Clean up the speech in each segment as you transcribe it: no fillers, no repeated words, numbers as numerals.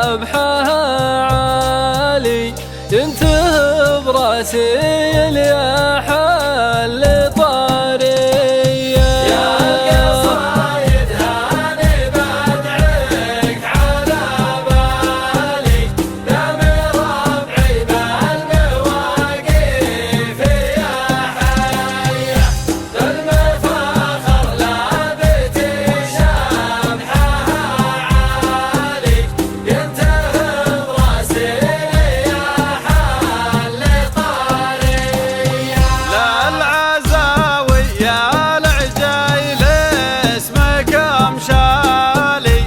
شبحها عالي ينتهي براسيل يا حل طارية يا القصايد هاني بدعك على بالي دم ربعي بالمواقف يا حية بالمفاخر لابتي شمحها عالي ينتهي براسيل يا حل طارية للعزاوي يا العجيل اسمك امشالي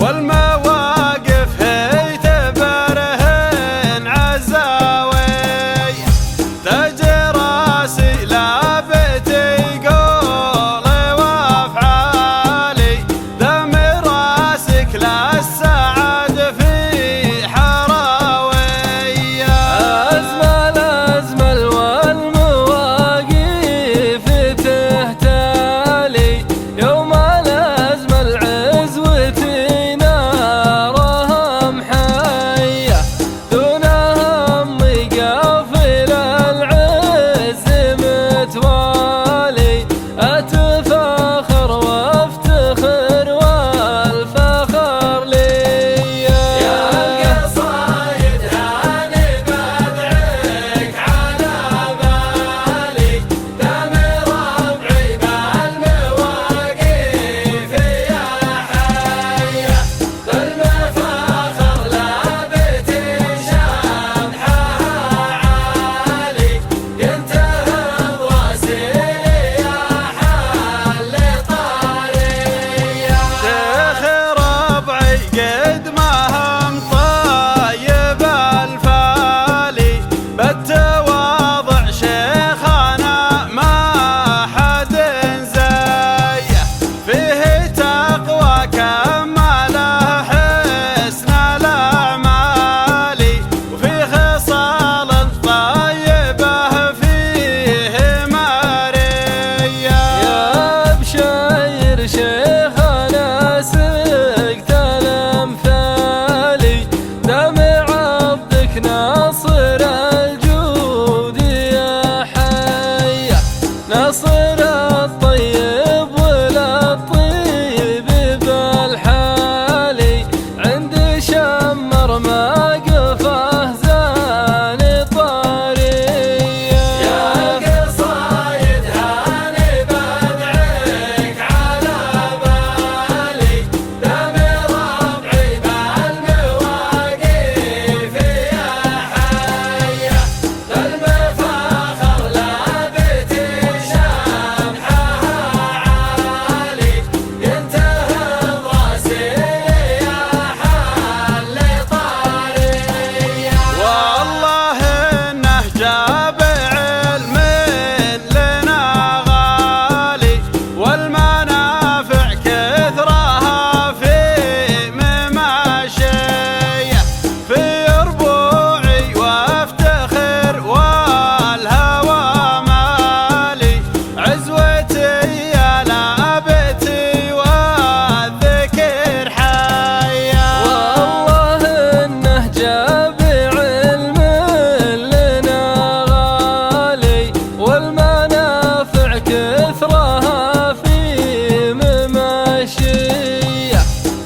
والمواقف هي تبرهن عزاوي تاج راسي لابتي قولي وافعالي دم راسك للسعد في حراويه أزمل والمواقف تهتالي يوم الأزمل عزوتي نارها محية دونهم قافل العز متوالي أتفاخر وافتخر والفخر لي يا القصايد هاني بدعك على بالي دم ربعي بالمواقف يا حية بالمفاخر لابتي شمحها عالي ينتهي براسيل يا حل طارية شيخ ربعي قد ما هم طيب الفالي بالتواضع شيخنا ما حد زيه فيه تقوى كماله حسن الاعمال وفي خصال الطيبه فيه ماريه يا بشاير شيخنا سقت الأمثالي دم عبدك ناصر الجود يا حية ناصر الطيب وللطيب بالحالي عند شمر ما قفه زان طارية يا القصايد هاني بدعك على بالي دم ربعي بالمواقف يا حية بالمفاخر لابتي شمحها عالي ينتهي براسيل يا حل طارية والله انه جاب علم لنا غالي والمنافع كثرها في مماشيه في ربوعي وافتخر والهوى مالي عزوتي يا لابتي والذكر حيا والله انه جاب علم لنا غالي والمنافع كثرها في مماشية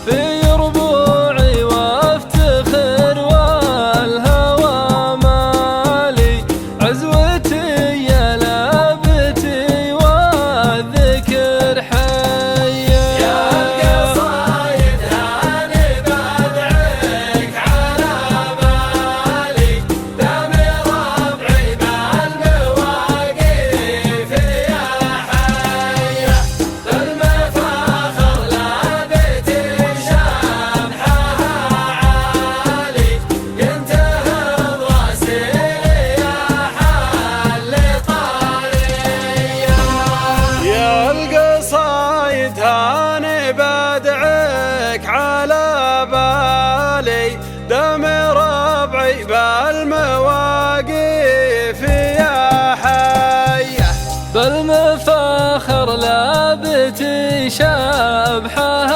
في ربوعي وافتخر والهوى مالي عزوتي يا لابتي والذكر حيا يا القصايد هاني بدعك على بالي دم ربعي بالمواقف يا حية بالمفاخر لابتي شمحها عالي ينتهي براسيل يا حل طارية يا القصايد هاني بدعك على بالي دم ربعي بالمواقف يا حية بالمفاخر لابتي شبحها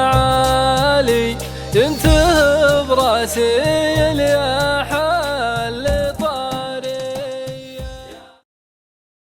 عالي ينتهي براسي ناسي